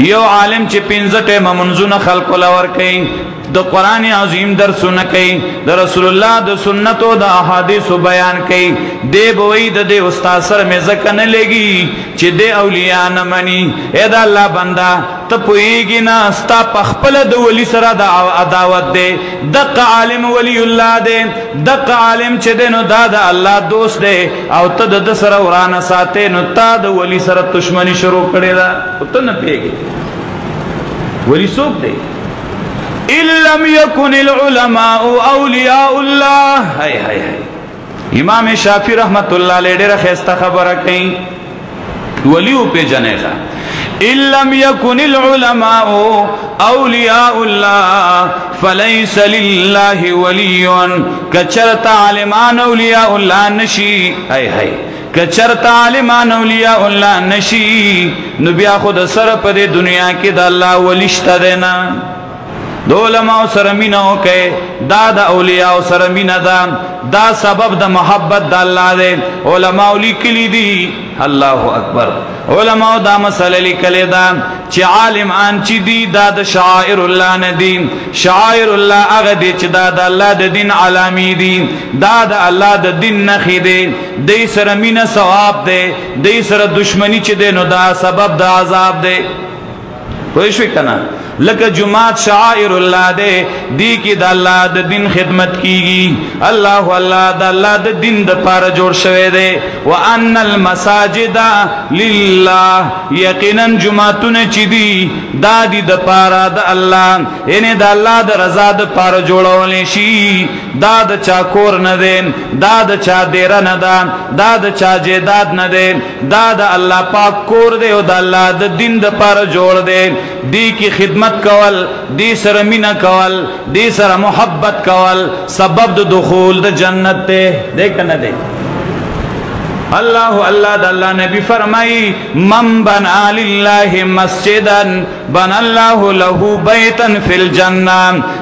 یو عالم چې 15 ټیمه منځونه خلق لور کوي د قران عظیم درسونه کوي د رسول الله د سنت او د احادیث بیان کوي دی بوي د دې استاد سره مې ځکه نه لګي چې د اولیاء نه مني اې دا الله بندا ته پويږي نه ستا پخپل د ولی سره د عداوت دی دق عالم ولی الله دی دق عالم چې دینو دا د الله دوست دی او ته د سره ورانه ساتي نو تا د ولی سره دښمنی شروع کړې ده ته نه پیږي ولی څوک دی إن لم يكن العلماء أولياء الله هاي هاي هاي امام شافعی رحمت الله علیه ډیره خسته خبره کوي ولیو په جنېخه إن لم يكن العلماء أولياء الله فليس لله ولي كچرت عالمان أولياء الله نشي هاي هاي کچرت عالمان اولیاء الله نشي نو بیا خود سره په دنیا کې د الله ولشت دینا د علماء سره مینا وکي دا د اولیاء سره مینا دا سبب د محبت د الله دی علماء لیکلي دي الله اکبر علماء دا مسئله لیکلي دا چې عالم ان چې دی دا د شعائر الله نه دي شعائر الله هغه دي چې دا د الله د دین علامي دي دا د الله د دین نخي دي د سره مینا ثواب دی د سره دشمنی چې دی نو دا سبب د عذاب دی پوه شئ کنه لکه جماعت شعائر الله دے دی کی دا اللہ دا دین خدمت کیگی اللہ اللہ دا اللہ دا دین دا پارا جوڑ شوے دے وَأَنَّ الْمَسَاجِدَ لِلَّهِ یقیناً جماعتون چی دی دا دی دا پارا دا اللہ یعنی دا اللہ دا رضا دا پارا جوڑولی شی دا دا چا کور ندین دا دا چا دیرہ ندان دا دا چا جیداد ندین دا دا اللہ پاک کور دے و دا اللہ دا دین دا پارا جوڑ دے دی کی خدمت کول دی سر مینا کول دی سر محبت کول سبب د دخول د جنت تے دیکھ نہ دے اللہ اللہ دا اللہ نبی فرمائی من بنا للہ مسجدا بنا اللہ لہو بیتا فی الجنہ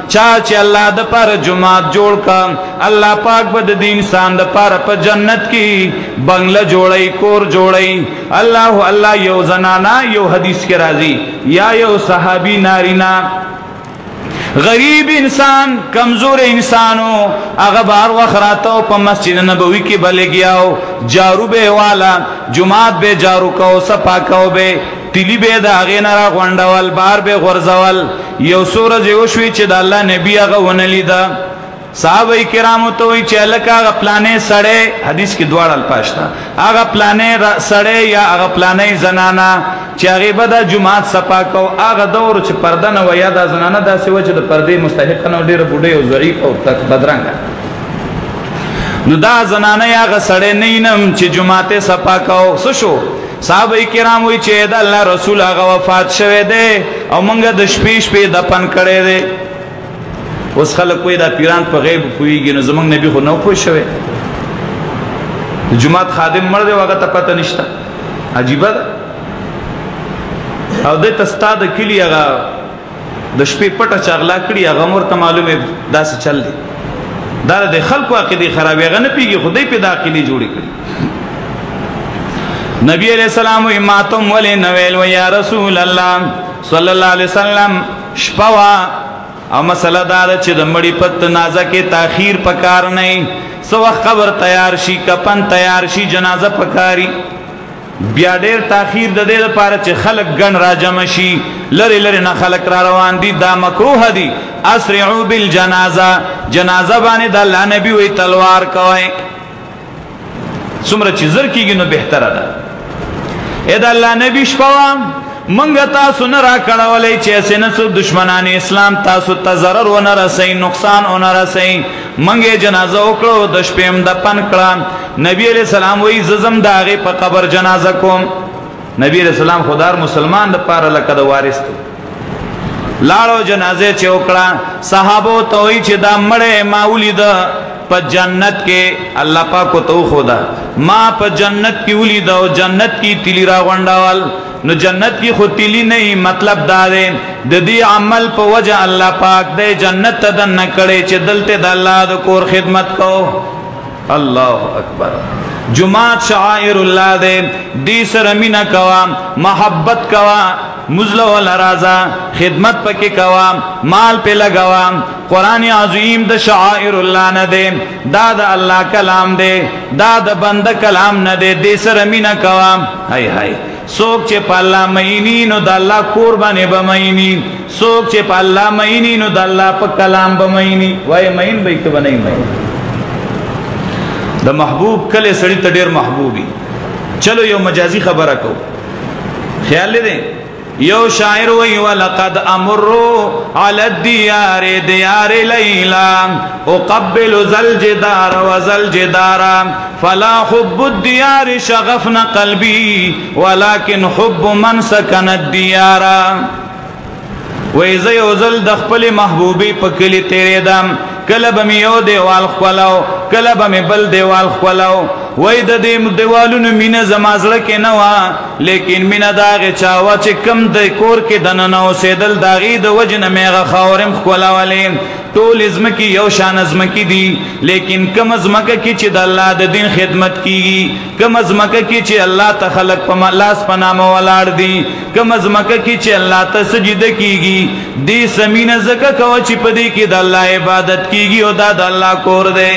چاچے اللہ دا پر جماعت جوڑ کا اللہ پاک بد دی انسان دا پر پا جنت کی بنگلہ جوڑائی کور جوڑائی اللہ اللہ یو زنانا یو حدیث کے راضی یا یو صحابی نارینا غریب انسان کمزور انسانو اغبار وخراتو پا مسجد نبوی کی بلے گیاو جارو بے والا جماعت بے جارو کو سپا کو بے تیلی بے دا آغین را غوندوال بار بے غرزوال یو سورج یوشوی چه دا اللہ نبی آغا ونلی دا صحابہ کرامو توی چه لکا آغا پلانے سڑے حدیث کی دوار الپاشتا آغا پلانے سڑے یا آغا پلانے زنانا چه آغیبا دا جماعت سپا کو آغا دورو چه پردن و یا دا زنانا دا سوا چه دا پردی مستحقنا و دیر بوڑے و ضعیف و بدرنگا نو دا زنانا یا آغا سڑے نینم چه جماعت سپا کو سشو صحابہ کرام وی چه دا اللہ رسول آغا وفات شوے دے او منگا دا شپیش پی دپن کرے دے اس خلق کوئی دا پیران پا غیب پوئی گی نو زمان نبی خود نو پوئی شوے جماعت خادم مرد واغا تا پتا نشتا عجیبا دا او دے تستا دا کلی آغا دا شپی پتا چاغلا کری آغا مرتا معلوم دا سے چل دی دار دے خلق واقعی خرابی آغا نپی گی خودی پی دا کلی جوڑی کری نبی علیہ السلام و اماتم ولی نویل و یا رسول اللہ صلی اللہ علیہ وسلم شپوا او مسئلہ دادا چی دمبڑی پت نازہ کے تاخیر پکار نہیں سو وقت قبر تیار شی کپن تیار شی جنازہ پکاری بیا دیر تاخیر دا دیر پارا چی خلق گن را جمع شی لری لری نا خلق را روان دی دا مکروح دی اسرعو بالجنازہ جنازہ بانے دا اللہ نبی وی تلوار کوئے سمرا چی زر کی گی نو بہتر دا اے دا اللہ نبی شپوام منگا تاسو نرا کڑاولی چیسے نسو دشمنان اسلام تاسو تضرر و نرسئی نقصان و نرسئی منگے جنازہ اکڑو دشپیم دا پن کڑا نبی علیہ السلام وی ززم دا آغی پا قبر جنازہ کوم نبی علیہ السلام خودار مسلمان دا پارا لکا دا وارث تو لاڑو جنازے چے اکڑا صحابو توئی چے دا مڑے ماولی دا پا جنت کے اللہ پاکو تو خدا ما پا جنت کی ولی دا جنت کی تیلی را غنڈاوال نو جنت کی خود تیلی نہیں مطلب دا دے دی عمل پا وجہ اللہ پاک دے جنت تدن نکڑے چے دلتے دا اللہ دا کور خدمت کو اللہ اکبر جماعت شعائر اللہ دے دی سر امینہ کوا محبت کوا مزل ولا رازا خدمت پکې کوا مال په لګوا قرآن عظیم د شعائر الله نه دی دا د الله کلام دی دا د بنده کلام نه دی دې سره مینا کوا هاي هاي سوک چې په الله مینی نو د الله قربانې بمینی سوک چې په الله مینی نو د الله په کلام بمینی وای مین به کې بنای مین د محبوب کله سړی ته ډیر محبوبي چلو یو مجازي خبره کو خیال دې یو شاعر وی ولقد امر على الديار ديار ليلا اقبل ذل جدار وذل جدار فلا حب الديار شغفنا قلبي ولكن حب من سكن الديار وی زه یو ځل د خپل محبوبي په کلی تیرېدم کله به مې یو دیوال خپلاو کله به مې بل دیوال خپلاو وای د دې دیوالونو مینه زما زړه کې نه وه لیکن مینه د هغې چا وه چې کم د کور کې دننه اوسېدل د هغې د وجې نه مې هغه خاورې م ښکلولې ټول ځمکې یو شان ځمکې دي لیکن کم ځمکه کې چې د الله د دین خدمت کیږي کم ځمکه کې چې الله ته خلق په لاس په نامه ولاړ دي کم ځمکه کې چې الله ته سجده کیږي دې زمینه ځکه کوه چې په دې کې د الله عبادت کیږي او دا د الله کور دی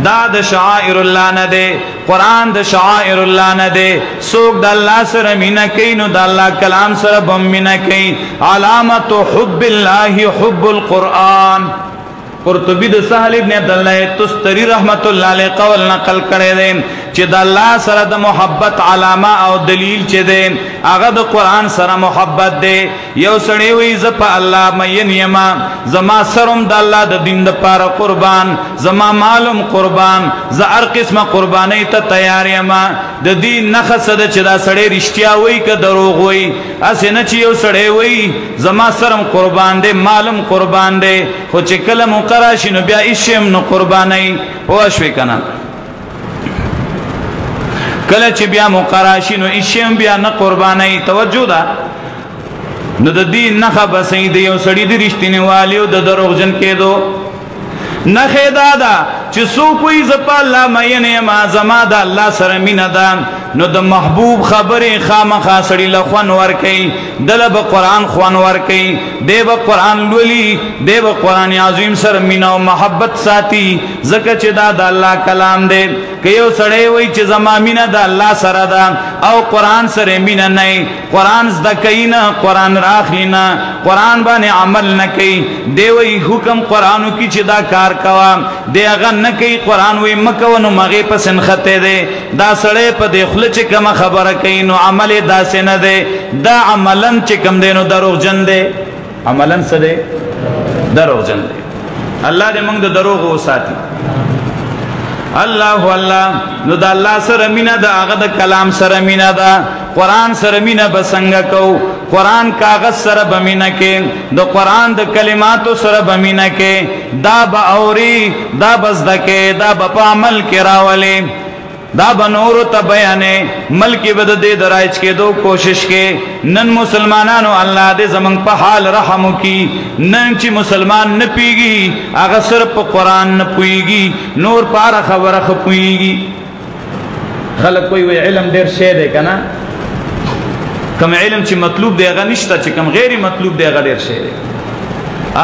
دا د شعائر الله نه دی قرآن د شعائر الله نه دی څوک د الله سره مینه کوي نو د الله کلام سره به مینه کوي علامت حب الله حب القرآن قرطبی د سهل ابن عبدالله تستری رحمت الله علیه قول نقل کړی دی چې د الله سره د محبت علامه او دلیل چې دی هغه د قرآن سره محبت دی یو سړی وایي زه په الله مین یم زما سرم د الله د دین دپاره قربان زما مالم قربان زه هر قسمه قربانۍ ته تیار یم د دې نښه څه ده چې دا سړی رښتیا وایي که دروغ وایي هسې نه چې یو سړی وایي زما سرم قربان دی مالم قربان دی خو چې کله راشي نو بیا ایشم نو قربانای پوه شوې که نه کله چې بیا مقراشي نو ایشم بیا نه قربانای توجه ده نو د دې نښه بسې د یو سړي د رښتینې والي او د دروغجن کېدو نښې دا ده چې څوک وایي زه په الله مین یم زما د الله سره مینه ده نو د محبوب خبرې خامخا سړي له خوند ورکوي دله به قرآن خوند ورکوي دی به قرآن لولي دی به قرآن عظیم سره مینه او محبت ساتي ځکه چې دا د الله کلام دی که یو سړی وایي چې زما مینه د الله سره ده او قرآن سره مینه نه قرآن زده کوي نه قرآن راخلي نه قرآن باندې عمل نه کوي دی وایي حکم قرآنو کې چې دا کار کوه دی هغه نه کوي قرآن وایي مه کوه نو مغې پسې نښتی دی دا سړی په دې خوله چې کومه خبره کوي نو عمل یې داسې نه دی دا عملا چې کوم دی نو دروغجن دی عملا څه دی دروغجن دی الله دې موږ د دروغو وساتي الله الله نو د الله سره مینه ده هغه د کلام سره مینه ده قرآن سره مینه به څنګه کوو قرآن کاغذ سره به مینه کې د قرآن د کلماتو سره به مینه کې دا به اوري دا به زده کې دا به په عمل کې راولي دا بنورو ته بیانې ملکی به د دې د رایج کېدو کوشش کې نن مسلمانانو الله دې زمونږ په حال رحم وکړي نن چې مسلمان نه پوهېږي هغه صرف په قرآن نه پوهېږي نور په هره خبره ښه پوهېږي خلک کوئی علم ډېر شی دی که نه کوم علم چې مطلوب دی هغه نشته چې کوم غیر مطلوب دی هغه ډېر شی دی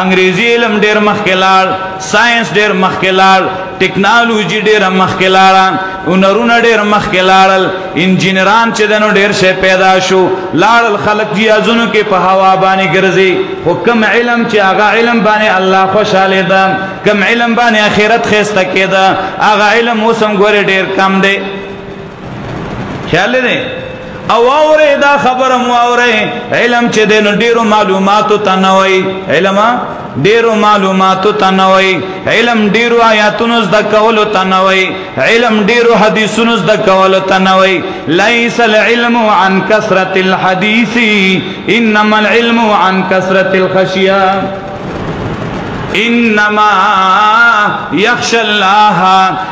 انګریزي علم ډېر مخکې لاړ ساینس ډېر مخکې لاړ ټیکنالوژي ډېره مخکې لاړه هنرونه ډېر مخکې لاړل انجینران چې دی نو ډېر شی پیدا شو لاړل خلک جهازونو کې په هوا باندې ګرځي خو کوم علم چې هغه علم باندې الله خوشحاله ده کوم علم باندې آخرت ښایسته کېده هغه علم اوس هم ګورې ډېر کم دی خیال دی او اورې دا خبره مو اورې علم چې دی نو ډېرو معلوماتو ته نه وایي علم ډېرو معلوماتو ته نه وایي علم ډېرو آیاتونو زده کولو ته نه وایي علم ډېرو حدیثونو زده کولو ته نه وایي لیس العلم عن کثرة الحدیث انما العلم عن کثرة الخشیه انما یخشى الله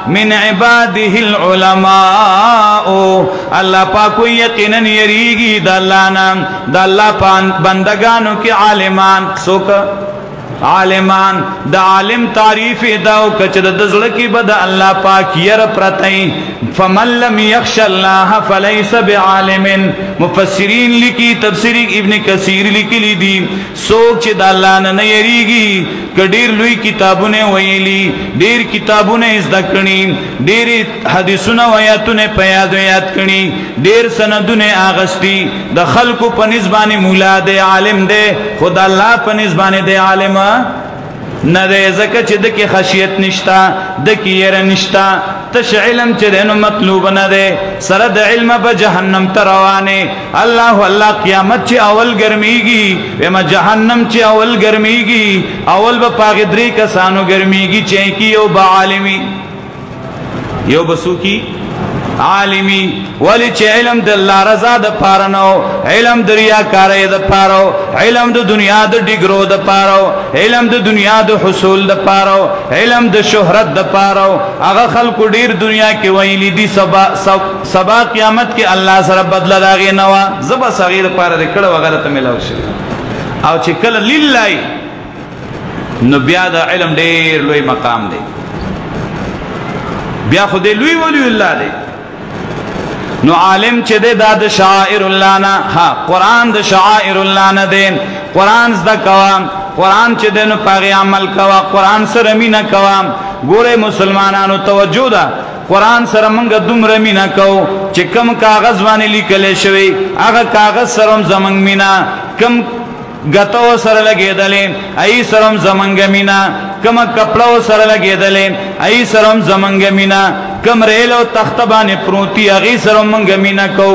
من عباده العلماء الله پاک یقینا یریږي د الله نه د الله بندگانو کې عالمان څوک عالمان د عالم تعریف داو کچ د زړه کې بد الله پاک ير پرتای فمن لم يخش الله فليس بعالم مفسرین لکی تفسیر ابن کثیر لیکلی دي سوچ د الله نه یریږي کډیر لوی کتابونه ویلي ډیر کتابونه زده کړي ډیر حدیثونه آیاتونه په یاد کړي ډیر سندونه اغستی د خلکو په نسبانه مولا دی عالم دی خدا الله په نسبانه دی عالم نه دی زکه چې د کې خشیت نشتا د کې ير نشتا تش علم چې دنو مطلوب نه دی سره د علم په جهنم تروانه الله قیامت چې اول ګرميږي وما جهنم چې اول ګرميږي اول به پاغدري کسانو ګرميږي چې کی یو بعالمي یو بسو کی عالمی ولی چې علم د الله رضا د پاره نو علم د ریاکارۍ د پاره علم د دنیا د ډیګرو د پاره علم د دنیا د حصول د پاره علم د شهرت د پاره هغه خلکو ډیر دنیا کې ویلي دي سبا قیامت کې الله سره بدله راغی نو زبا صغیر پاره د کړه وغیرہ ته ملاو شي او چې کله لله نو بیا د علم ډیر لوی مقام دی بیا خو دې لوی ولی الله دی نو عالم چې د شعائر الله نه ها قران د شعائر الله نه دین قران زده کوام قران چې دنو پاغي عمل کوا قران سره مینا کوام ګوره مسلمانانو توجه ده قران سره مونږ دومره مینا کو چې کم کاغذ باندې لیکل شوی هغه کاغذ سره زمنګ مینا کم غتو سره لګیدلې ای سرم زمنګ مینا کما کپڑو سره لګیدلې ای سرم زمنګ مینا کم ریل او تخت باندې پروتي اغي سره منګ مینا کو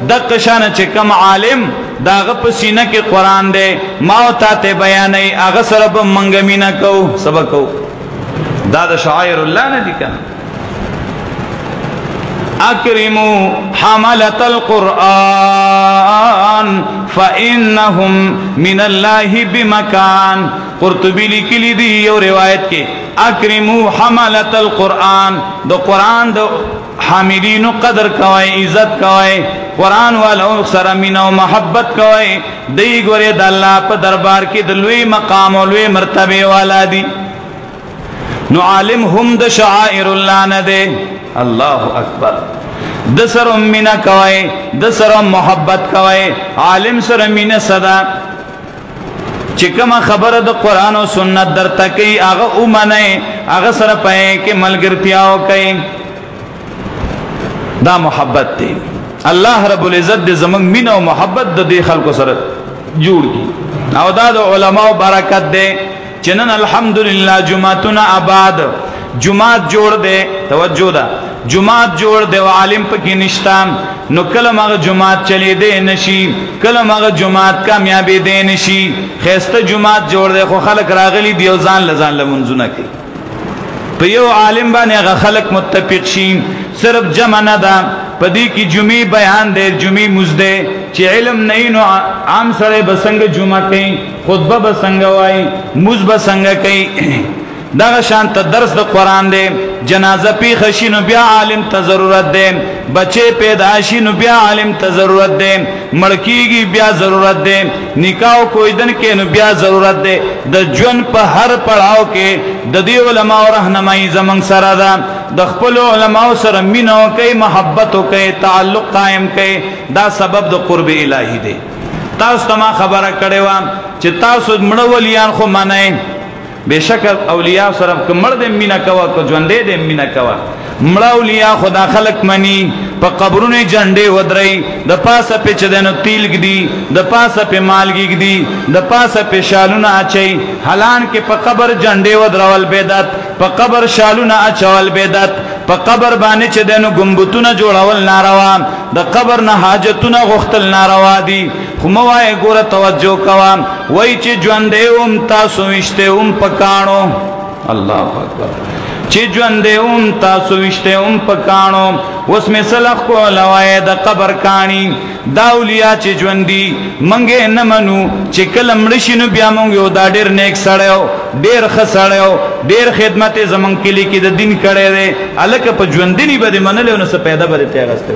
د قشانه چې کم عالم داغه په سینه کې قران دی ما او ته بیانې هغه سره به منګ مینا کو سبق کو دا د شعائر الله نه دي کنه اکرموا حملة القرآن فإنهم من الله بمكان قرطبی لیکلی دی یو روایت کې اکرموا حملة القرآن دو قرآن دو حاملینو قدر کوي عزت کوي قرآن والو سره مینه او محبت کوي دی ګوره د الله په دربار کې د لوی مقام او لوی مرتبه والا دي نو عالم هم د شعائر الله نه دی الله اکبر د سره مینا کوي د سره محبت کوي عالم سره مینا صدا چې کومه خبره د قران او سنت درته کوي هغه اومنه هغه سره پې کې ملګرتیاو کوي دا محبت دی الله رب العزت د زمنګ مینا او محبت د دې خلکو سره جوړ کی او دا د علماء برکت دی چنن الحمدللہ جمعتنا آباد جمعات جوړ دے توجہ دا جمعات جوړ دے و عالم پکې نشتا نو کله مغه جمعات چلی دے نشي کله مغه جمعات کامیابی دے نشي خسته جمعات جوړ دے خو خلق راغلی دی او ځان لزان لمنځونه کوي په یو عالم باندې هغه خلق متفق شي صرف جمع نه ده پدې کې جمعې بیان دے جمعې مزده چې علم نه نو عام سره بسنګ جمعه کوي خطبه بسنګ وای مز بسنګ کوي دا شانت درس د قران دی جنازه پی خشینو بیا عالم ته ضرورت دی بچے پیدا شینو بیا عالم ته ضرورت دی مړکیږي بیا ضرورت دی نکاح کوئی دن کې نو بیا ضرورت دی د ژوند په هر پړاو کې د دې علماء راهنمایي زمنګ سره ده د خپل علماء سره مینه کوي محبت کوي تعلق قائم کوي دا سبب د قرب الهی دی تاسو ته خبره کړې و چې تاسو مړ ولیان خو معنی بشک اولیاء سره کمر دې مینا کوا کو ژوندې دې مینا کوا مړ اولیاء خدا خلق منی په قبرونو جنډې ودرې د پاسه په چدنو تیل گدي د پاسه په مالګي گدي د پاسه په شالونه اچي حلان کې په قبر جنډې ودرول بدعت په قبر شالونه اچول بدعت په قبر باندې چدنو گنبتونه جوړول ناروا د قبر نه حاجتونه غختل ناروا دي خو موای ګوره توجه کوم وای چې ژوندې تاسو وشته پکانو الله اکبر چې ژوندې تاسو وشته پکانو اوس می سلخ کو لوای د قبر کانی دا اولیاء چې ژوندې منګه نه منو چې کلم رشینو بیا مونږ یو دا ډیر نیک سړیو ډیر خسړیو ډیر خدمت زمون کلی کې د دین کړي دي الکه په ژوندې نه بده منل نو څه پیدا بده تیارسته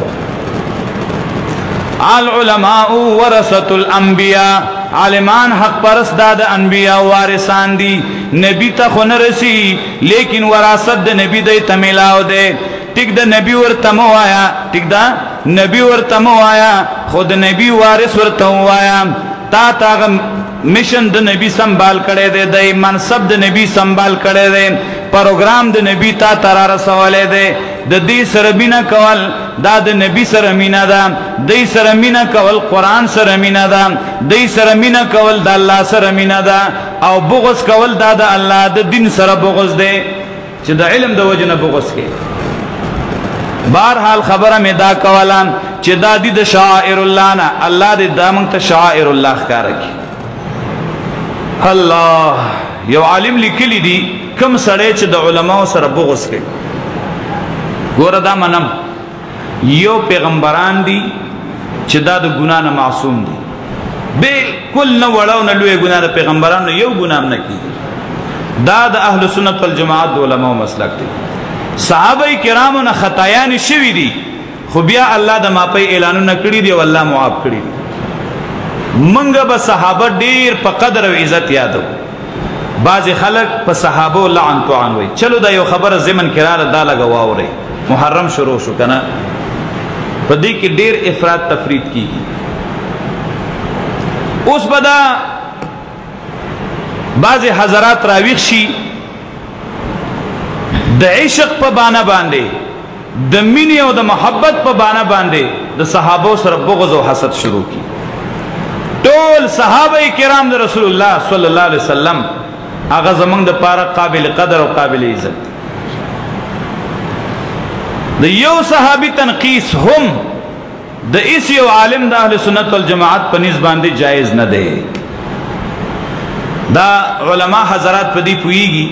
العلماء ورثة الانبیاء، عالمان حق پرست داد انبیاء وارثان دی. نبی تا خو نرسی لیکن وراثت د نبی دی تملاو دے. ٹک دا نبی ورتمو آیا، ٹک دا نبی ورتمو آیا، خود نبی وارث ورتمو آیا. تا تاغ مشن د نبی سنبال کڑے دے، دے منصب د نبی سنبال کڑے دے، پروگرام د نبی تا ترار سوالے دے. د دې سره مینا کول دا د نبی سره مینا ده، دې سره مینا کول قرآن سره مینا ده، دې سره مینا کول د الله سره مینا ده، او بغض کول دا د الله د دین سره بغض ده چې د علم د وجنه بغض کې. بهرحال خبره مې دا کوله چې دا د شعائر الله نه، الله دې دا موږ ته شعائر الله ښکاره کړي. الله یو عالم لیکلی دی کوم سړی چې د علماو سره بغض کوي، ګوره دا منم، یو پیغمبران دی چې دا د ګناه نه معصوم دی، بالکل نه وړاو نه لوی ګناه د پیغمبرانو یو ګناه نه کیږي. دا د اهل سنت والجماعت د علماو مسلک دی. صحابه کرامو نه خطایان شوي دي، خو بیا الله د ماپی اعلانونه کړي دي او الله معاف کړي دي. منګه به صحابه ډیر په قدر او عزت یادو. بعض خلک په صحابه لعن طعن وي. چلو دا یو خبره زمن کراله دا لګه واوري. محرم شروع شو کنه، په دې کې ډیر افراط تفرید کیږي. اوس بدا بعض حضرات راویښ شي د عشق په باندې باندې، د مینې او د محبت په باندې باندې د صحابه سره بغض او حسد شروع کی. ټول صحابه کرام د رسول الله صلی الله علیه وسلم هغه زمونږ د پاره قابل قدر او قابل عزت. د یو صحابي تنقیس هم د ایس یو عالم د اهل سنت والجماعت په نسبت باندې جایز نه دی. دا علما حضرات په دې پويږي.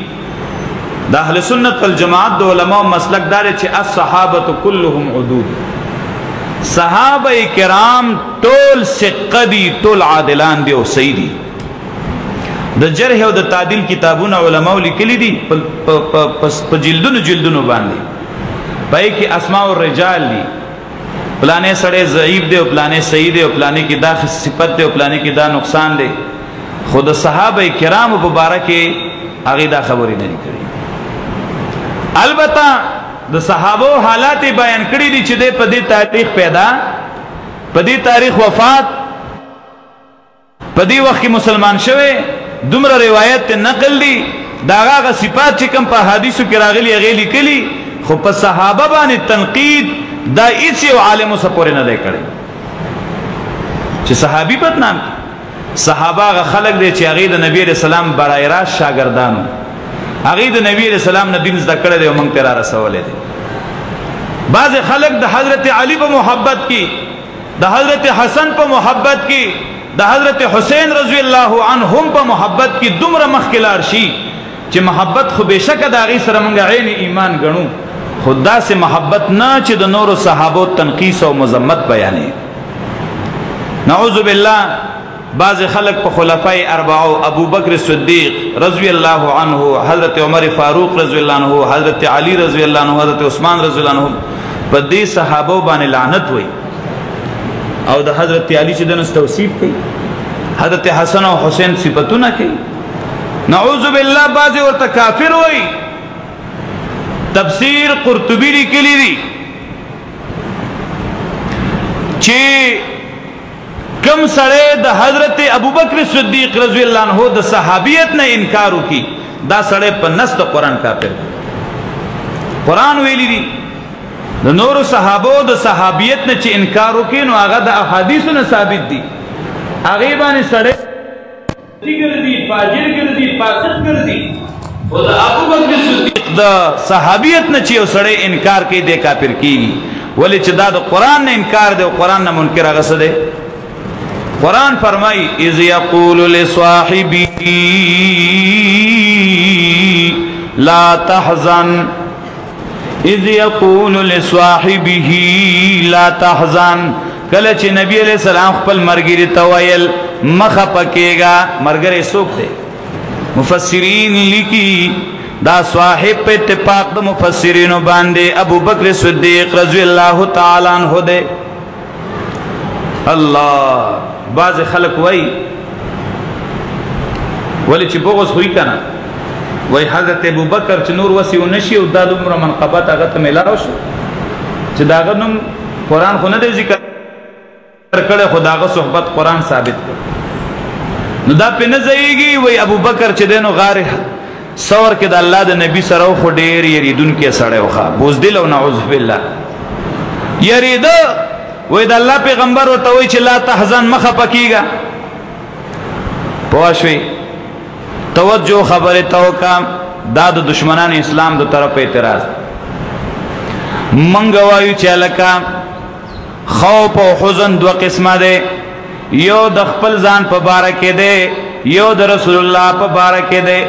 د اهل سنت والجماعت د علماء مسلک دار چې الصحابه كلهم عدول. صحابه کرام ټول ثقدي، ټول عادلان دي او صحیح دي. د جرح او د تعدیل کتابونه علماء لیکلي دي په جلدونو باندې. پای کې اسماء الرجال دي، پلانې سړی ضعیف دی او پلانې صحیح دی او پلانې کې دا صفت دی او پلانې کې دا نقصان دی. خود صحابه کرام مبارک هغه دا خبرې نه کړې. البته د صحابه حالات بیان کړي دي چې د په دې تاریخ پیدا، په دې تاریخ وفات، په دې وخت کې مسلمان شوه. دومره روایت نقل دي دا هغه صفات چې کوم په حدیثو کې راغلي هغه لیکلي، خو په صحابه باندې تنقید دا هیڅ یو عالم سپورې نه دی کړی چې صحابي بدنام کړي. صحابه هغه خلق دي چې هغه د نبی رسول الله برای راست شاګردانو، هغه د نبی رسول الله نه دین زده کړی دی او موږ ته را رسولې دي. بعض خلق د حضرت علی په محبت کې، د حضرت حسن په محبت کې، د حضرت حسین رضی الله عنهم په محبت کې دومره مخکلار شي چې محبت خو بشک د هغه سره موږ عین ایمان ګڼو، خدا سے محبت نه چې د نور صحابو تنقیس او مذمت بیانې. نعوذ بالله. بعض خلق په خلفای اربعو، ابو بکر صدیق رضی الله عنه، حضرت عمر فاروق رضی الله عنه، حضرت علی رضی الله عنه، حضرت عثمان رضی الله عنه، په دې صحابو باندې لعنت وای او د حضرت علی چې دنه توصیف کوي، حضرت حسن او حسین صفاتونه کوي. نعوذ بالله. بعض ورته کافر وای. تفسیر قرطبی لیکلی دی چې کم سړی د حضرت ابوبکر صدیق رضی الله عنه د صحابیت نه انکار وکي، دا سړی په نص د قرآن کافر. قرآن ویلی دی د نور صحابو د صحابیت نه چې انکار وکي نو هغه د احادیثو نه ثابت دي. هغه باندې سړی ګرځي، فاجر ګرځي، فاسق ګرځي. او د ابوبکر صدیق د صحابیت نه چې یو سړی انکار کوي د کافر کیږي. ولې چې دا د قرآن نه انکار دی او قرآن نه منکر هغه څه دی. قرآن فرمائی اذ یقول لصاحبه لا تحزن، اذ یقول لصاحبه لا تحزن. کله چې نبی علیہ السلام خپل مرګری ته ویل مخه پکېګا، مرګری څوک دی؟ مفسرین لیکي دا صاحب په اتفاق د مفسرینو باندې ابو بکر صدیق رضی الله تعالی عنہ دی. الله بعض خلق وای ولی چې بغض خوې کنه وای حضرت ابوبکر چې نور وسی ونشي او د عمر منقبت هغه ته ملاو شو چې داغه نوم قران خو نه دی ذکر کړه خداغه صحبت قران ثابت نو دا په نه ځایږي وای ابوبکر چې دینو غار سور کې د الله د نبی سره خو ډېر یریدون کې سړی وخا بوزدل او نعوذ بالله یرید وای د الله پیغمبر ورته وای چې لا تحزن مخه پکېګا پوښوي توجه خبره توکا دا د دشمنان اسلام د طرف اعتراض منګوایو چې لکه خوف او حزن دو قسمه ده یو د خپل ځان په باره کې ده یو د رسول الله په باره کې ده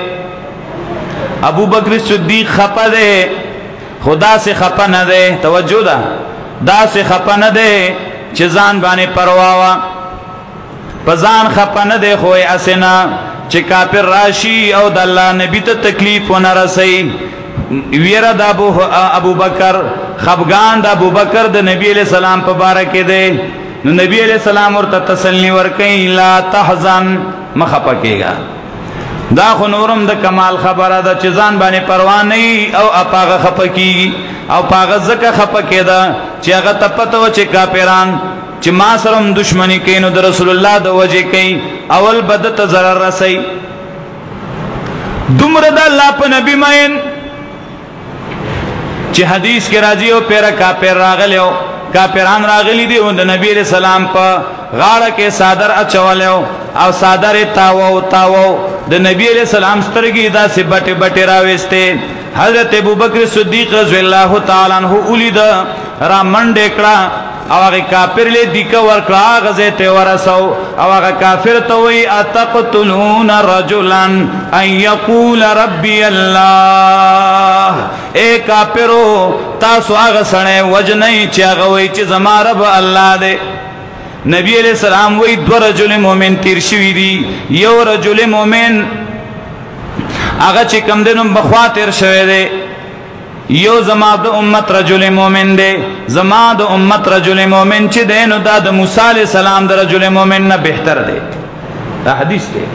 ابو بکر صدیق خپه ده خدا سے خپه نه ده توجه ده دا سے خپه نه ده چې ځان باندې پروا وا په ځان خپه نه ده خو یې اسنا چې کافر راشي او د الله نبی ته تکلیف ونه رسي ویرا د ابو بکر خفغان د ابو بکر د نبی علیہ السلام په باره کې ده نو نبی علیہ السلام ورته تسلی ورکړي لا تحزن مخه پکېګا دا خو نورم د کمال خبره ده چې ځان باندې پروا نه او اپاغه خپکی او پاغه زکه خپکیدا چې هغه ته پته و چې کافران چې ما سره دښمنی کوي نو د رسول الله د وجه کوي اول بدت ضرر رسي دومره د الله په نبی مین چې حدیث کې راځي او پیر کافر راغلیو کافران راغلی دي او د نبی رسول سلام په غاړه کې صادر اچولیو او صادر تاو د نبی علیہ السلام سترګې دا سه بټه بټه راويسته حضرت ابوبکر صدیق رضی الله تعالی عنہ ولید را منډه کړه او هغه کافر له دیکه ورکړه غزه ته ورسو او هغه کافر ته وی اتقتلون رجلا ان یقول ربی الله اے کافرو تاسو هغه سره وجنې چې هغه وی چې زما رب الله دې نبی علیہ السلام وی دو رجل مومن تیر شوی دی یو رجل مومن هغه چې کم دنو بخوا تیر شوی دی یو زما د امت رجل مومن دی زما د امت رجل مومن چې دینو دا د موسی علیہ السلام د رجل مومن نه بهتر دی دا حدیث دی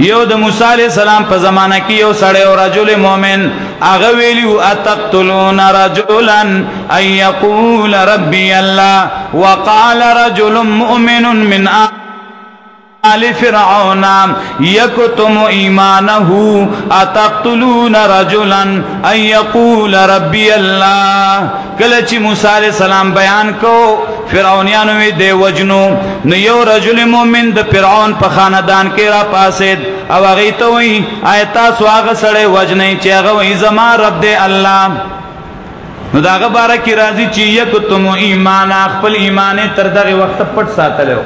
یو د موسی علیہ السلام په زمانہ کې یو سړی او رجل مومن هغه ویلو اتقتلون رجلا ان يقول ربي الله وقال رجل مؤمن من آل فرعون يكتم ایمانه اتقتلون رجلا ان يقول ربي الله کله چې موسی علیہ السلام بیان کو فرعونانو دې وجنو نو یو رجل مؤمن د فرعون په خاندان کې را پاسید او هغه ته وی آیت سواغه سره وجنې چې هغه وی زما رب دې الله نو داغه بارکی راځي چې یکتم ایمان خپل ایمان تر دغه وخت پټ ساتلو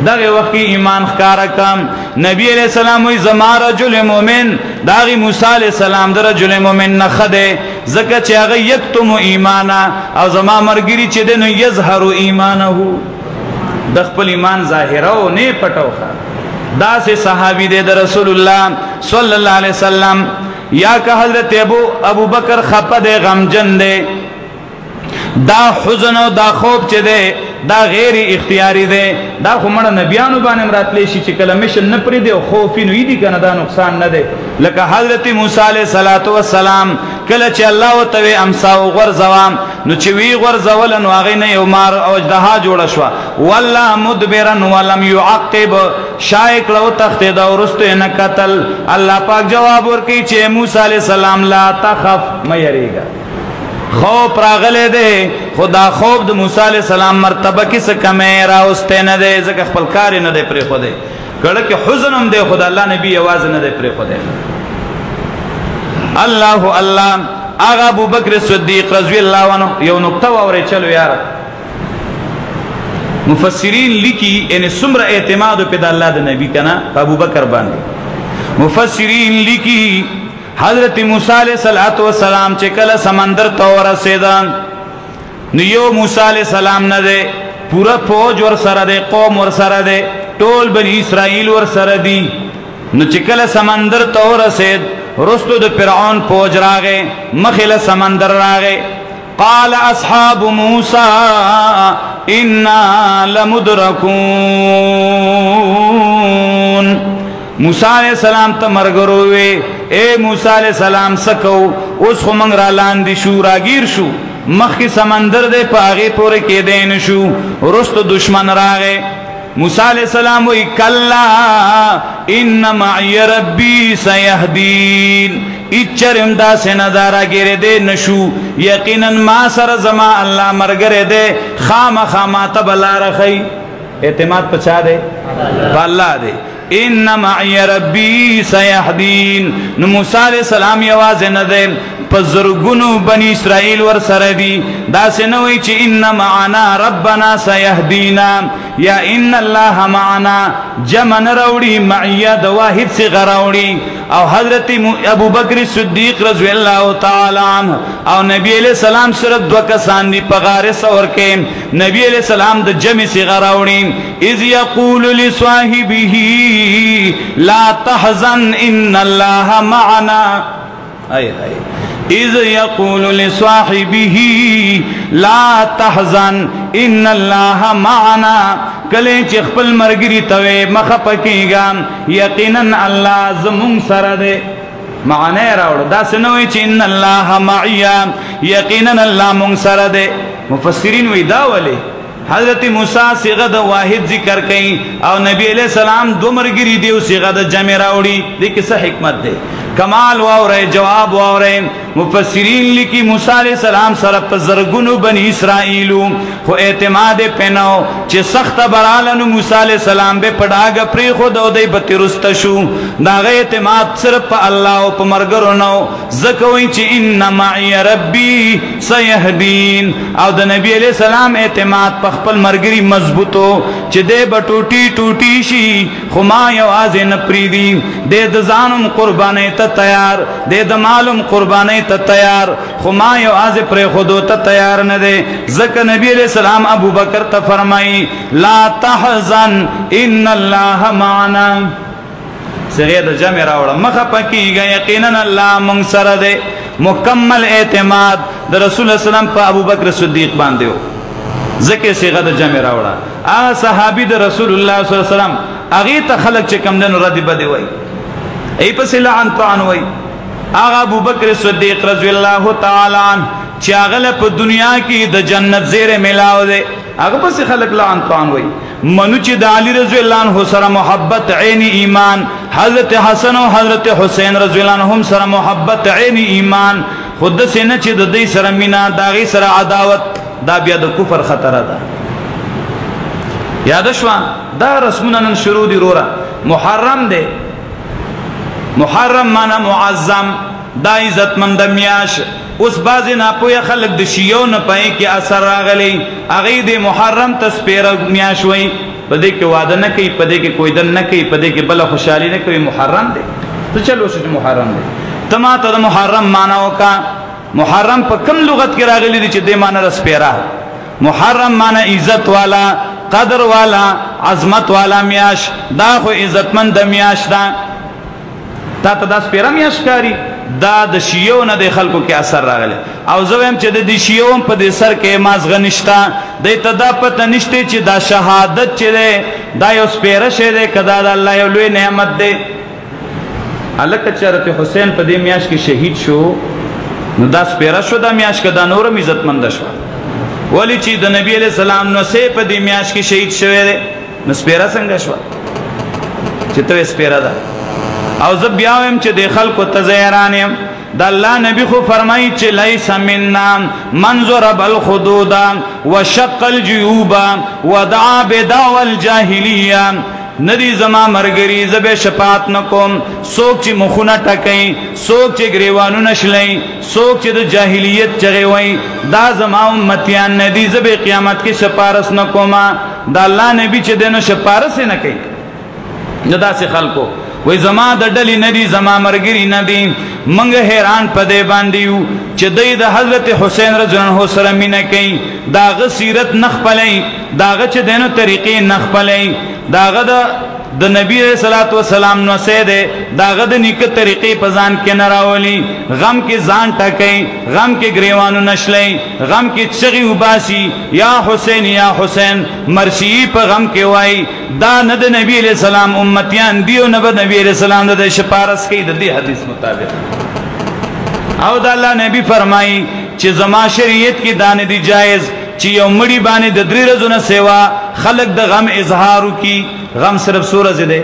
دغه وخت ایمان ښکارا کم نبی علیہ السلام وی زما رجل مؤمن داغي موسی علیہ السلام در رجل مؤمن نه خده زکه چې هغه یکتم ایمان او زما مرګری چې دنو یظهر ایمانه د خپل ایمان ظاهره او نه پټوخه دا سه صحابي دے در رسول الله صلی الله علیه وسلم یا کہ حضرت ابو بکر خپه دے غمجن دے دا حزن او دا خوف چه دے دا غیر اختیاری دے دا خو مړه نبیانو باندې مراتلی شي چې کله مشن نه پرې دی او خوف نه دی کنه دا نقصان نه دی لکه حضرت موسی علیہ الصلوۃ والسلام کله چې الله وتعالى امسا او غرزوام نو چې وی غرزول نو هغه نه یو مار او اجدها جوړ شو والله مدبرن ولم يعقب شایق لو تخت دا ورسته نه قتل الله پاک جواب ورکړي چې موسی علیہ السلام لا تخف مې یریګا خوف راغله دے خدا خوف د موسی علیہ السلام مرتبه کې څه کمه راوسته نه دے ځکه خپل کار نه دے پرې خو دے کله کې حزن هم دے خدا الله نبی आवाज نه دے پرې خو دے الله الله اغا ابو بکر صدیق رضی الله عنه یو نقطه اورې چلو یار مفسرین لیکي ان سمره اعتماد په الله د نبی کنا ابو بکر باندې مفسرین لیکي حضرت موسی علیہ السلام چې کله سمندر ته ورسېدان نو یو موسی علیہ السلام نه ده پورا فوج ور سره ده قوم ور سره ده ټول بنی اسرائیل ور سره دي نو چې کله سمندر ته ورسېد رستو د فرعون فوج راغې مخله سمندر راغې قال اصحاب موسى انا لمدركون موسی علیہ السلام ته مرګرو وی اے موسی علیہ السلام سکو اوس خو موږ را لاندې شو راگیر شو مخی سمندر دے پاغی پورے کے دین شو رست دشمن راغے موسی علیہ السلام وی کلا ان معی ربی سیہدین اچرم دا سندارا گرے دے نشو یقینا ما سر زما اللہ مرگرے دے خام خامات بلا رخی اعتماد پچا دے باللہ دے ان معی ربی سیہدین نو موسی علیہ السلام یواز ندے پزرگنو بنی اسرائیل ور سردی دا سنوی چی ان معنا ربنا سیہدینا یا ان اللہ معنا جمن روڑی معیہ دواحد سے غروڑی او حضرت ابو بکر صدیق رضی اللہ تعالی عنہ او نبی علیہ السلام صرف دو کسان دی پغار سور کے نبی علیہ السلام دا جمع سے غروڑی اذ یقول لصاحبه لا تحزن ان اللہ معنا اذ یقول لصاحبه لا تحزن ان اللہ معنا کلے چی خپل مرگری توے مخپکی گا یقینا اللہ زمون سر دے معنی راوڑ دا سنوی چی ان اللہ معیا یقینا اللہ مون سر دے مفسرین وی دا ولی حضرت موسیٰ صیغہ واحد ذکر کئی او نبی علیہ السلام دو مرگری دیو صیغہ جمع راوڑی دیکھ سا حکمت دے کمال واورے جواب واورے مفسرین لکی موسیٰ علیہ السلام سرپ زرگنو بنی اسرائیلو خو اعتماد پیناو چی سخت برالنو موسیٰ علیہ السلام بے پڑاگا پری خود او دے بتی رستشو داغ اعتماد صرف پا اللہ و پا مرگرو نو زکوئی چی ان معی ربی سیہدین او دا نبی علیہ السلام اعتماد پا خپل مرگری مضبوطو چی دے با ٹوٹی ٹوٹی شی خما یواز نپری دی دے دزانم قربانی تا تیار دے دمالم قربانی تا تیار خما یواز پر خودو تا تیار ندے ذکر نبی علیہ السلام ابو بکر تا فرمائی لا تحزن ان اللہ معنا سغید جمع راوڑا مخپا کی گا یقینا اللہ منصر دے مکمل اعتماد دا رسول اللہ علیہ وسلم پا ابو بکر صدیق باندے ہو ذکر سغید جمع راوڑا آغا صحابی دا رسول اللہ صلی اللہ علیہ وسلم اغیتا خلق چکم دن ردی بدے ہوئی ای پس لعن طعن وی آغا ابو بکر صدیق رضی اللہ تعالی عنہ چاغل پا دنیا کی دا جنت زیر ملاو دے آغا پس خلق لعن طعن وی منو چی دا علی رضی اللہ عنہ سر محبت عین ایمان حضرت حسن و حضرت حسین رضی اللہ عنہم سر محبت عین ایمان خود سینا چی دا دی سر مینا داغی سر عداوت دا بیا دا کفر خطر دا یادشوان دا رسمنا شروع دی رورا محرم دے محرم مانا معظم دا عزت مند میاش اس بازی ناپویا خلق دا شیعو نپائی کی اثر راغلی اغید محرم تسپیر میاش وی پدے کے وعدہ نکی پدے کے کوئی دن نکی پدے کے بلا خوشحالی نکی محرم دے تو چلو سوچ محرم دے تماتا دا محرم ماناو کا محرم پا کم لغت کی راغلی دی چی دے مانا رسپیرا محرم مانا عزت والا قدر والا عظمت والا میاش دا خو عزت مند میاش دا تا تا دا سپیرا میاش کاری دا دا شیعو نا دے خلقو کی اثر راغلے او زویم چی دا دی شیعو پا دے سر کے مازغ نشتا دے تا دا پتا نشتے چی دا شہادت چی دے دا یو سپیرا شے دے کدا دا اللہ یو لوی نعمت دے اللہ کچارت حسین پا دے میاش کی شہید شو نو دا سپیرا شو دا میاش کا دا نورم عزت مند شو ولی چی دا نبی علیہ السلام نو سے پا دے میاش کی شہید شوے دے نو سپیرا سنگا شو چی تو سپیرا دا او زب بیاویم چی دے خلق و تزیرانیم دا اللہ نبی خو فرمائی چی لیس مننا منظر بالخدودا وشق الجیوبا ودعا بدعو الجاہلیہ ندی زما مرگری زب شپات نکم سوک چی مخونا ٹکیں سوک چی گریوانو نشلیں سوک چی دا جاہلیت چگیویں دا زما امتیان ندی زب قیامت کی شپارس نکوما دا اللہ نبی چی دینو شپارس نکیں ندا سے خلقو وی زما دا ڈلی ندی زما مرگری ندی منگ حیران پدے باندیو چی دی دا حضرت حسین رضی اللہ عنہ سرمی نکیں داغ سیرت نخ پلیں داغ چی دینو طریقی نخ پلیں داغ دا د نبی صلی الله علیه وسلم نو سیده دا غد نیک طریقې پزان کې نراولي غم کې ځان ټکای غم کې گریوانو نشلای غم کې چغي وباسي یا حسین یا حسین مرشی په غم کې وای دا نه د نبی علیہ السلام امتیان دیو نه د نبی علیہ السلام د شپارس کې د دې حدیث مطابق او د الله نبی فرمایي چې زما شریعت کې دانه دی جایز چې یو مړی باندې د 3 ورځې نه سیوا خلق د غم اظهار کی غم صرف سورہ زده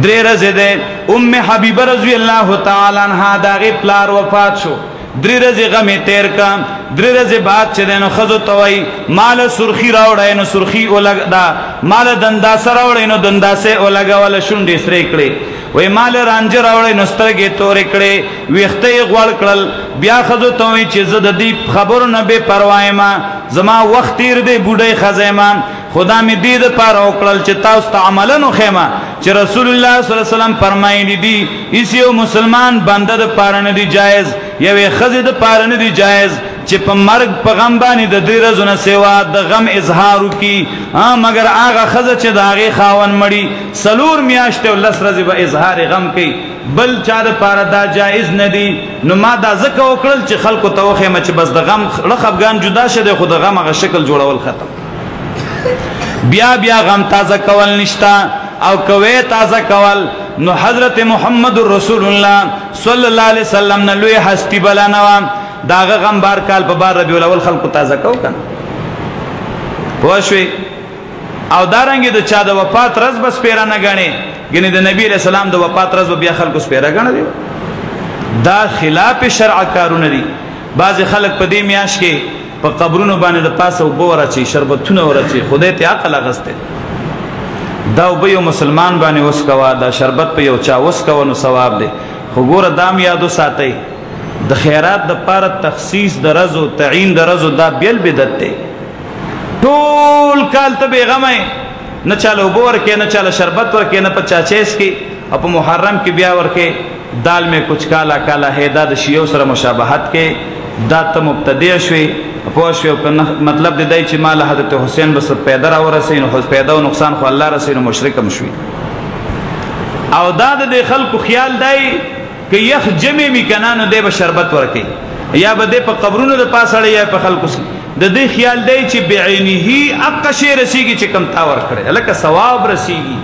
3 ورځې ده حبیبه رضی الله تعالی عنها داغه پلار وفات شو 3 ورځې غم تیر کا 3 ورځې بعد چې دنو خزو توي مال سرخی راوړای نو سرخی ولګدا مال دنداسه راوړای نو دنداسه ولګول شونډې سره کړې وې مال رانج راوړای نو سترګې تورې کړې ویخته غوړ کړل بیا خزو توي چې زد دې خبرو نه به پروا ما زما وخت تیر دې بوډۍ خزیما خدا می دې د پاره وکړل چې تاسو ته عملنو خیمه چې رسول الله صلی الله علیه وسلم فرمایلی دي ایسیو مسلمان بنده د پاره نه دی جایز یوې خزې د پاره نه دی جایز چې په مرګ په غم باندې د 3 ورځې نه سیوا د غم اظهار کی مگر هغه خزه چې د هغه خاون مړی سلور میاشته ولس ورځې به اظهار غم کوي بل چا د پاره دا جایز نه دی نو ما دا ځکه وکړل چې خلکو ته وخیمه چې بس د غم خفګان جدا شه د خود غم هغه شکل جوړول ختم بیا غم تازه کول نشتا او کوي تازه کول نو حضرت محمد رسول الله صلی الله علیه وسلم نه لوی هستی بلانوا داغه غم بار کال په بار ربیع الاول خلق تازه کو کنه پوښوي او دارنګ د چا د وفات ورځ بس پیرا نه غني ګنې د نبی رسول الله د وفات ورځ بیا خلق پیرا غني دا خلاف شرع کارونه دي بعض خلق په دې میاش کې په قبرونو باندې د پاسه وبوره چی شربتونه ورچی خدای ته عقل غسته دا وب یو مسلمان باندې وسکوا دا شربت په یو چا وسکو نو ثواب دی خو ګوره دام یادو ساتي د خیرات د پاره تخصیص د رزو تعین د رزو دا بیل بدعت دی ټول کال ته بیغمه نه چاله وبور کې نه چاله شربت ور کې نه 50 کې او په محرم کې بیا ور کې دال میں کچھ کالا کالا ہے دا د شیو سره مشابهت کې دا ته مبتدی شوي پوښیو مطلب دی چې مال حضرت حسین بس پیدا را ورسې نو پیدا او نقصان خو الله رسې نو مشرک مشوي او دا د خلکو خیال دی کہ یخ جمع می کنانو دی به شربت ورکي یا به دی په قبرونو د پاسړی یا په خلکو د دې خیال دی چې بعینه اق شی رسیږي چې کم تا ور کړي الکه ثواب رسیږي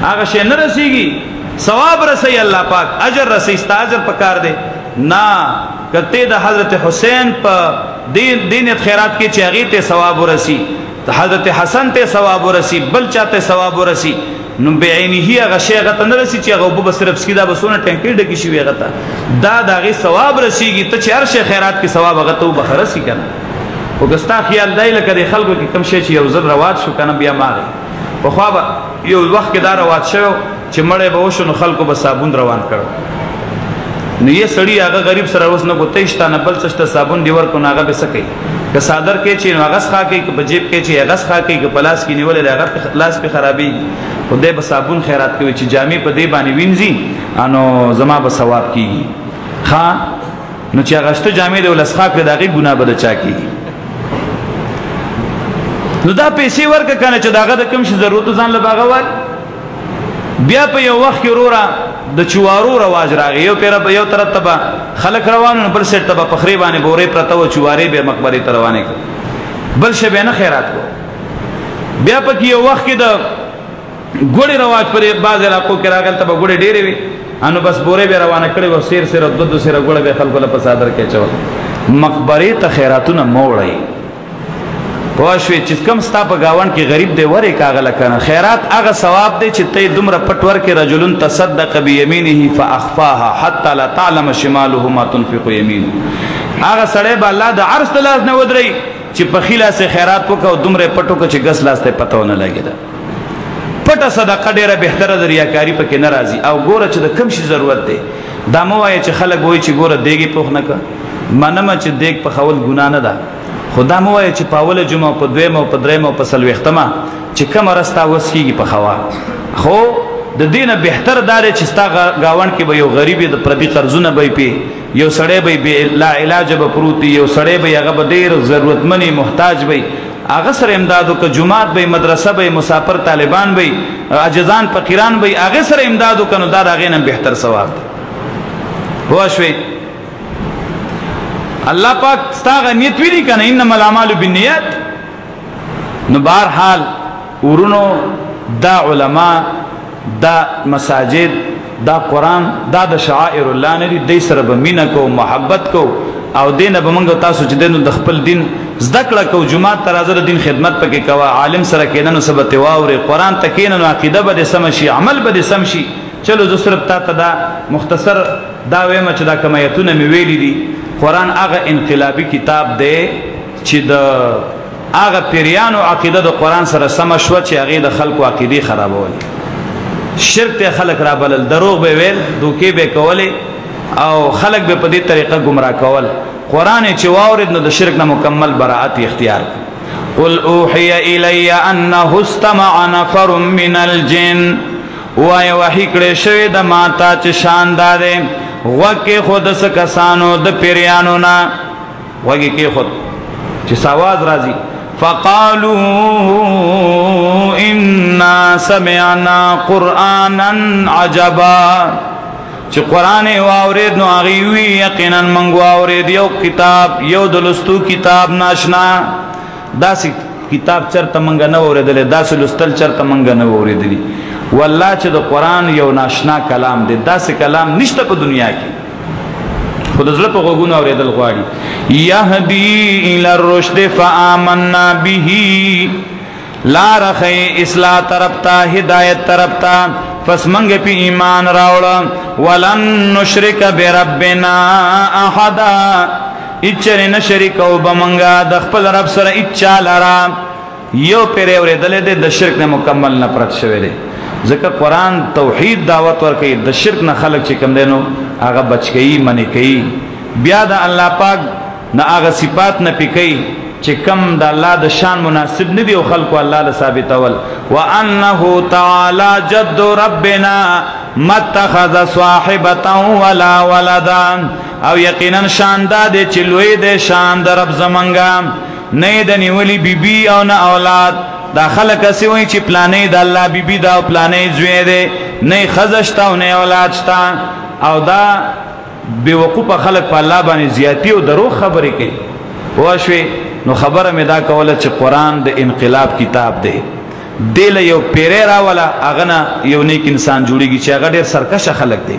هغه شی نه رسیږي ثواب رسي الله پاک اجر رسي استاجر پکار دی نا کته د حضرت حسین په دین خیرات کې چاغي ته ثواب ورسي د حضرت حسن ته ثواب ورسي بل چاته ثواب ورسي نو بعینه هغه شی غته نه رسي چې هغه وب صرف سکیدا بسونه ټینکې ډکی شي غته دا دغه ثواب رسیږي ته چې هر شی خیرات کې ثواب غته وبخرسي کنه وګستا خیال دی لکه د خلکو کې کم شي چې یو زر رواج شو کنه بیا ماغه په خو یو وخت کې دا رواج شو چې مړې به وشو نو خلکو به صابون روان کړو نو یې سړی هغه غریب سره اوس نه کوته شته بل څه صابون دی ورکو ناغه به سکی که صادر کې چې هغه ښه کې په جیب کې چې هغه ښه کې په پلاس کې نیولې هغه په خلاص په خرابي خدای به صابون خیرات کوي چې جامې په دې باندې وینځي انو زما به ثواب کیږي ها نو چې هغه شته جامې د ولسخه په دغه ګناه بده چا کیږي نو دا پیسې ورکه کنه چې داغه د کوم شي ضرورت ځان له باغوال بیا په یو وخت کې رورا د چوارو رواج راغی یو پیر په یو طرف ته خلک روانو بل سیټ ته په خری باندې بورې پرته و چوارې به مقبره ته روانه بل شی به نه خیرات کو بیا په یو وخت کې د ګوړې رواج پر بعض علاقو کې راغل ته ګوړې ډېرې وي انو بس بورې به روانه کړي و سیر سیر دو سیر ګوړې به خلکو له صادر کې چول مقبره ته خیراتونه موړی پوښوي چې کوم ستا په گاون کې غریب دی ورې کاغله کنه خیرات هغه ثواب دی چې ته دومره پټور کې رجلن تصدق بيمينه فاخفاها حتى لا تعلم شماله ما تنفق يمينه هغه سړی به الله د عرش تلاس نه ودري چې په خیلا سه خیرات وکاو دومره پټو کې چې غس لاسته پتاونه لګیدا پټه صدقه ډیره بهتره د ریاکاری پکې ناراضي او ګوره چې د کم شي ضرورت دی دا مو وایي چې خلک وایي چې ګوره دیګي پوخ نه کا منم چې دیګ په خول ګنا نه ده خدا مو وایي چې پاول جمعه په دویم او په دریم او په سلوختمه چې کوم راستا وسکیږي په خوا خو د دینه بهتر دار چې ستا گاون کې به یو غریب د پردي قرضونه به پی یو سړی به لا علاج به پروتي یو سړی به هغه به ډیر ضرورتمنې محتاج به هغه سره امدادو که جماعت به مدرسه به مسافر طالبان به عاجزان فقیران به هغه سره امدادو کنو دا هغه نه بهتر ثواب دی هو شوي الله پاک ستاغه نیت ویلی کنه انما الاعمال بالنیات نو بهر حال ورونو دا علما دا مساجد دا قرآن دا د شعائر الله نه دی سره به مینه کو محبت کو او دینه به موږ تاسو چې دینو د خپل دین زده کړه کو جمعه تر ازر دین خدمت پکې کوا عالم سره کیننو سبت واوري قرآن تکیننو عقیده به سم شي عمل به سم شي چلو زه صرف تا ته دا مختصر دا وایم چې دا کمایتونه مې ویلي دي قرآن هغه انقلابی کتاب دی چې د هغه پیریانو عقیده د قرآن سره سم شو چې هغه د خلکو عقیده خرابول شرک ته خلق را بلل دروغ به ویل دوکي به کولې او خلق به په دې طریقه گمراه کول قرآن چې واورید نو د شرک نه مکمل براءت اختیار قل اوحي الي انه استمع نفر من الجن وای وحی کړه شوی د ماتا چې شاندار وکه خود سکسانو د پیریانو نا وګي کې خود چې ساواز راځي فقالوا إنا سمعنا قرآنا عجبا چې قرآن واورید نو هغه وی یقینا موږ واورید یو کتاب یو دلستو کتاب ناشنا داسې کتاب چرته موږ نه اوریدل داسې لستل چرته موږ نه اوریدلی والله چې د قرآن یو ناشنا کلام دی داسې کلام نشته په دنیا کې خود زړه په غوږونو اوریدل غواړي یهدی الی الرشد فآمنا به لا رخی اصلاح طرفتا هدایت طرفتا پس منگ پی ایمان راوڑا ولن نشرک بربنا احدا اچر نشرکو بمنگا دخپل رب سر اچا لرا یو پیره اوریدل دی د شرک نه مکمل نه پرت شوی دی ځکه قرآن توحید دعوت ورکوي د شرک نه خلق چې کم دینو هغه بچ کوي منی کوي بیا د الله پاک نه هغه صفات نه پکې چې کم د الله د شان مناسب نه دی او خلق الله له ثابتول وانه تعالی جد ربنا متخذ صاحبه ولا ولدا او یقینا شان د چې لوی د شان د رب زمنګا نه د نیولی بیبي او نه اولاد دا خلق اسی وای چې پلانې د الله بیبي دا او پلانې زوی دی نه خزشتا او نه اولاد شتا او دا بیوقوف خلق په الله باندې زیاتی او درو خبرې کوي واښوي نو خبره مې دا کوله چې قرآن د انقلاب کتاب دی دل یو پیره راولا اغنا یو نیک انسان جوړیږي چې هغه ډېر سرکشه خلق دی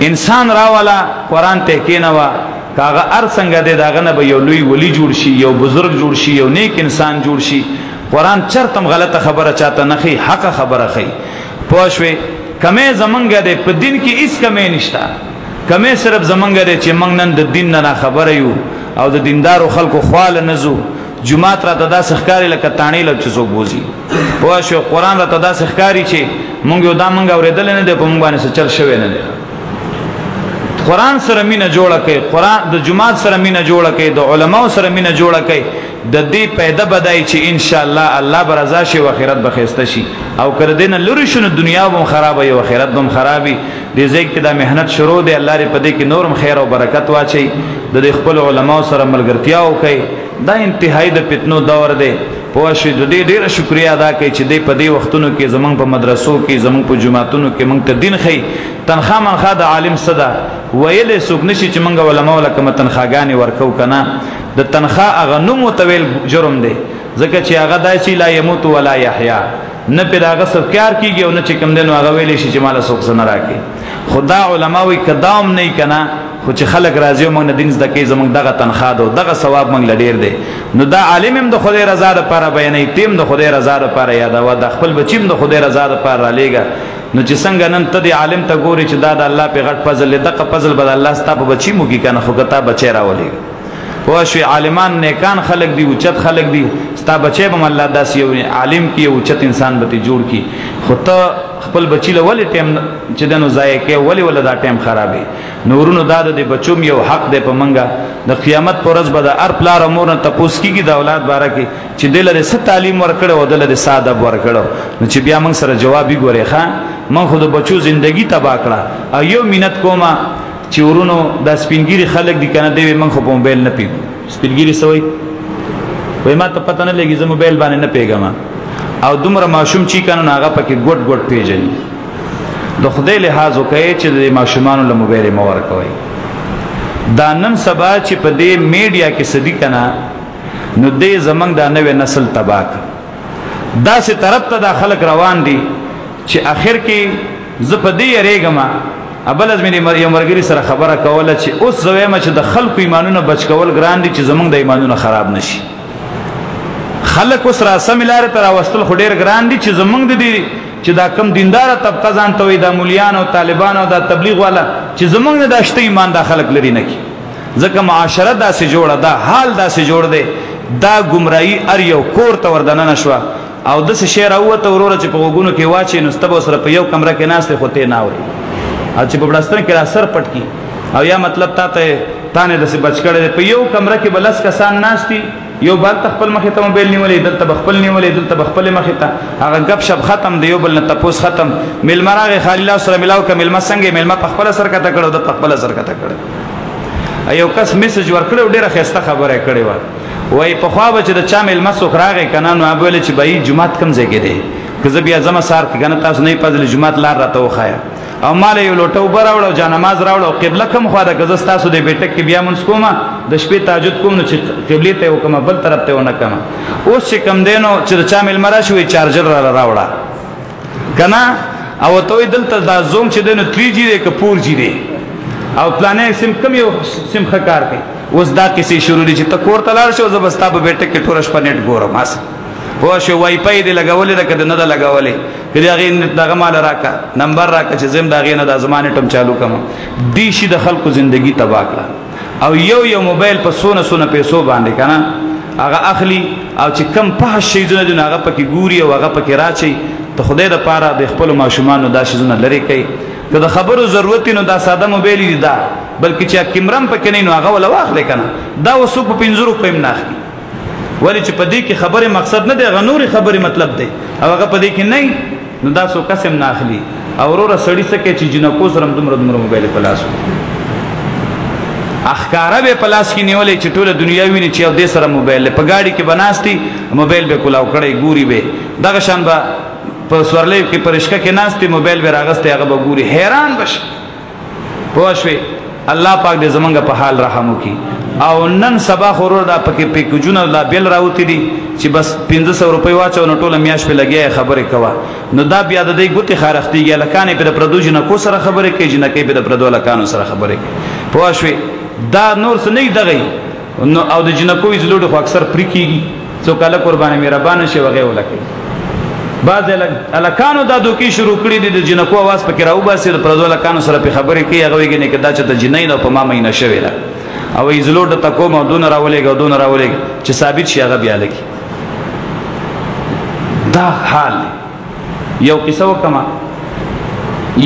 انسان راولا قرآن ته کېنوا کاغه ار څنګه دی داغه نه به یو لوی ولی جوړ شي یو بزرگ جوړ شي یو نیک انسان جوړ شي قرآن چرتم غلطه خبره چاته نه خي حق خبره خي پوښوي کمه زمونږ دی په دین کې هیڅ کمه نشته کمه صرف زمونږ دی چې موږ نن د دین نه خبره یو او د دیندارو خلکو خواله نزو جمعات را تدا سخکاری لکه تانی لک چزو بوزي پوښوي قرآن را تدا سخکاری چې موږ یو دا موږ اوریدل نه دی په موږ باندې چل شوی نه دی قرآن سره مینه جوړه کوي قرآن د جماعت سره مینه جوړه کوي د علماو سره مینه جوړه کوي د دې پیدا بدای چې ان شاء الله الله برضا شي او آخرت بخښته شي او کړه دینه لوري شنو دنیا هم خراب او آخرت هم خرابي دې ځکه دا مهنت شروع دی الله دې پدې کې نورم خیر او برکت واچي د خپل علماو سره ملګرتیا وکړي دا انتهایی د فتنو دور دی پوښي د دې ډیره شکریا ادا کوي چې دې په دې وختونو کې زمونږ په مدرسو کې زمونږ په جماعتونو کې مونږ ته دین خي تنخوا منخوا د عالم صدا ویلې څوک نشي چې مونږ علماء لکه تنخواګانې ورکو کنه د تنخوا هغه نو متویل جرم دی ځکه چې هغه داسې لا يموت ولا يحيى نه په هغه سفکار کیږي او نه چې کوم دنو هغه ویلې شي چې مال څوک سن راکې خدا علماء وي کدام نه کنه خو چې خلق راځي موږ نه دین زده کوي زموږ دغه تنخواه ده دغه ثواب موږ لډیر دی نو دا عالم هم د خدای رضا لپاره بیانې تیم د خدای رضا لپاره یاد او د خپل بچیم د خدای رضا لپاره لېګا نو چې څنګه نن ته د عالم ته ګوري چې دا د الله په غټ فضل دغه فضل بد الله ستاسو بچی مو کی کنه خو کته بچی راولي پوښي عالمان نیکان خلق دی او چت خلق دی ستا بچی به الله داس یو عالم کی او چت انسان به جوړ کی خو ته خپل بچی له ولې ټیم چې دنو ځای کې ولې دا ټیم خرابې نورونو داد د بچوم یو حق دی په منګه د قیامت پر ورځ به د ار پلار امور نه تپوس کیږي د اولاد باره کې چې دلته ست تعلیم ورکړو او دلته ساده ورکړو نو چې بیا موږ سره جوابي ګورې ښا موږ خو د بچو ژوندۍ تباہ کړه او یو مینت کومه چې ورونو د سپینګيري خلک دي کنه دی موږ خو په موبایل نه پیګو سپینګيري سوې وای ما ته پته نه لګي زه موبایل باندې نه پیګم او دومره ماشوم چې کنه هغه پکې ګډ ګډ پیژني د خدای لحاظ وکړي چې د ماشومانو له موبایل مو ورکوي دا نن سبا چې په دې میډیا کې سدي کنه نو دې زمنګ دا نوې نسل تباک دا سه طرف ته دا خلک روان دي چې اخر کې زه په دې یریګم ابل از مې یو مرګري سره خبره کوله چې اوس زویم چې د خلکو ایمانونه بچ کول ګران دي چې زمنګ د ایمانونه خراب نشي خلک اوس را سملاره تر واستل خډیر ګران دي چې زمنګ دي چې دا کم دیندار طبقه ځان ته وي دا مولیان او طالبان او دا تبلیغ والا چې زمنګ د اشته ایمان د خلک لري نه کی ځکه معاشره داسې جوړه دا حال داسې جوړ دی دا گمراهی ار یو کور ته وردنه نشوه او د څه شعر اوته وروره چې په وګونو کې واچي نو ستبو سره په یو کمره کې ناشته خوته نه وي او چې په بلستر کې را سر پټ کی او یا مطلب تانه د څه بچ کړي په یو کمره کې بلس کسان ناشتي یو بل خپل مخه ته موبایل نیولې دلته خپل نیولې دلته خپل مخه ته هغه غب شپ ختم دی یو بل نه تپوس ختم مل مراغه خالد الله سره ملاو ک مل مسنګ مل ما خپل سر کته کړو د خپل سر کته کړو ایو کس میسج ورکړو ډیره خسته خبره کړې و وای په خوا به چې د چا مل مسوخ راغی کنه نو ابل چې بای جمعات کم ځای کې دی که زه بیا زما سار کې کنه تاسو نه پدل جمعات لار راته وخایا او مال یو لوټو براوړو جا نماز راوړو قبله کم خوا ده که تاسو د بیٹک کې بیا منځ کومه د شپې تهجد کوم نو چې قبله ته وکم بل طرف ته ونه کما اوس چې کم دینو چې چا مل مرا شوې چارجر راوړه کنه او ته دلته دا زوم چې دینو 3G دی که 4G دی او پلانې سیم کم یو سیم خکار کوي اوس دا کیسې شروع دي چې ته کور ته لاړ شو زه بس تا په بیٹک کې ټورش په نیټ ګورم اس هو شو وای پای دی لګولې ده کده نه ده لګولې کله هغه دغه مال راکا نمبر راکا چې زم داغې نه د زمانه ټم چالو کما دی شي د خلکو ژوندۍ تباہ کړه او یو موبایل په سونه پیسو باندې کنه هغه اخلي او چې کم په شي زونه دغه هغه پکې ګوري او هغه پکې راچي ته خدای د پاره د خپل ماشومان د شي زونه لري کوي که د خبرو ضرورت نو دا ساده موبایل دی دا بلکې چې کیمرم پکې نه نو هغه ولا واخلې کنه دا وسو په 500 روپۍ مناخلي ولی چې په دې کې خبره مقصد نه دی غنوري خبره مطلب دی او هغه په دې کې نه نو دا سو قسم ناخلي او وروره سړی سکه چې جنکو سره دومره موبایل په لاس اخکارا به په لاس کې نیولې چې ټوله دنیا ویني چې او دې سره موبایل په گاډي کې بناستي موبایل به کولاو کړي ګوري به دغه شان به په سورلې کې پرشکه کې ناستي موبایل به راغسته هغه به ګوري حیران بش پوښوي الله پاک دې زمونږ په حال رحم وکي او نن سبا خورور دا پکې پکجونه لا بیل راوتی دي چې بس 500 روپۍ واچو نو ټوله میاش په لګي خبرې کوا نو دا بیا د دې ګوتې خارختيږي لکانې په پردوژنه کو سره خبرې کوي جنہ کې په پردو لکانو سره خبرې کوي پوښوي دا نور څه نه دغې نو او د جنہ کوې زلوډ خو اکثر پرې کیږي څو کله قربانه مهربان شي وغه ولکې بعض الکانو دا دوکي شروع کړی دي د جنکو आवाज پکې راو باسي د پردو الکانو سره په خبرې کوي هغه ویګنه کدا چې د جنین او په ما مې نشوي را او ایزلوډ تکو مو دون راولېګ چې ثابت شي هغه بیا لګي دا حال یو قصه وکما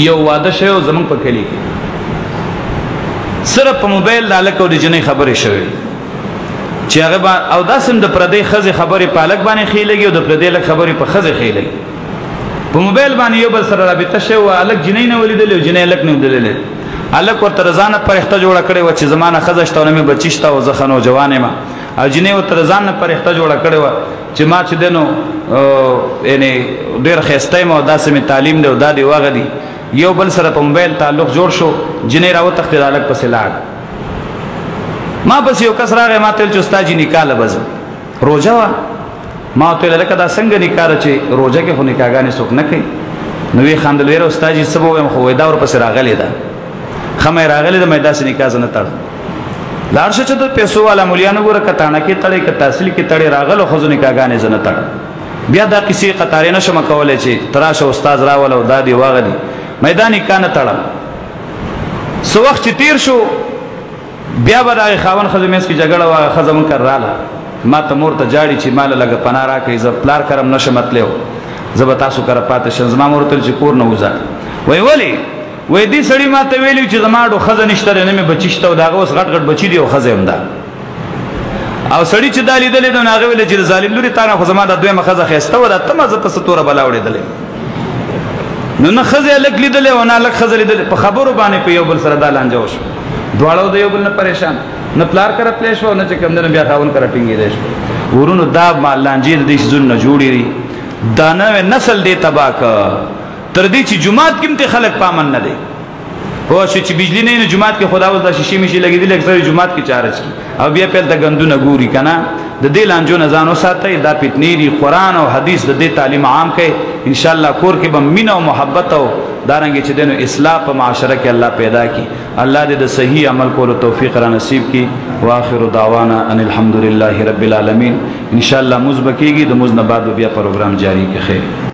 یو واده شوی زمون په کلی کې صرف په موبایل دالکو د جنې خبرې شوی چې هغه او داسم د پردې خزه خبرې پالک باندې خېلېږي او د پردې لک خبرې په خزه خېلېږي په موبایل باندې یو بل سره رابطه شو الک جنې نه ولیدل او جنې الک نه ولیدل الک ورته رضانه پرخته جوړه کړې و چې زمانہ خزه شتونه مې بچیشتا او زخنو جوانه ما او جنې ورته رضانه پرخته جوړه کړې و چې ما چې دنو یعنی ډېر خسته مو داسې تعلیم دی او دادی واغ دی یو بل سره په موبایل تعلق جوړ شو جنې راو تخت الک پسې لاړ ما بس یو کس راغی ما تل چې استاد جی نکاله بز روزه وا ما ته لکه دا څنګه نکاله چې روزه کې خو نکاګانې څوک نه کوي نو وی خاندل ویره استاد جی سبو هم خو دا ور پسې راغلی دا خمه راغلی دا مې داسې نکاح نه تړ لار شه چې د پیسو والا مولیانو ګره کتاڼه کې تړي ک تحصیل کې تړي راغلو خو نکاګانې زنه تړ بیا دا کسی قطارې نشم کولای چې تراشه استاد راول او دادی واغلی میدان نکاح نه تړ سو وخت چې تیر شو بیا به دا خاون خزمېس کې جګړه وا خزم کراله ما ته مور ته جاړي چې مال لګ پناه راکې ز پلار کرم نشه متلو زب تاسو کر پات شنزما مور ته چې کور نه وځه وای ولی وای دې سړی ما ته ویلی چې زماډو خزه نشته نه مې بچیشته دا اوس غټ غټ بچی دی او خزه هم ده او سړی چې دالې دلې دا هغه ویل چې ظالم لوري تا نه خو زما د دویمه خزه خسته و دا تمه ز تاسو تور بلا وړې دلې نو نه خزه لګ لیدلې او نه لګ خزه لیدلې په خبرو باندې په یو بل سره دا لانجو شو دواړو د یو بل نه پریشان نه پلار کرتلی شو نه چې کم نه بیا خاون کرټینګې دی شو ورونو دا لانجې د دې شیزونو نه جوړې دي دا نوې نسل دې تباه که تر دې چې جومات کې هم ته خلک پامن نه دی پوه شو چې بجلی نه وي جومات کې خدا اوس دا شیشې میشې لګېدلې اکثر جومات کې چارج کی او بیا پیل ته ګندونه ګوري که نه د دې لانجو نه ځان وساتئ دا فتنې دي قرآن او حدیث د دې تعلیم عام کړئ انشاءالله کور کې به مینه او محبت او دارنګې چې دی نو اصلاح په معاشره کې الله پیدا کی الله دې د صحیح عمل کولو توفیق را نصیب کی واخر دعوانا ان الحمد لله رب العالمین انشاءالله مزبکیږي د مزنه بعد بیا پروګرام جاری کې خیر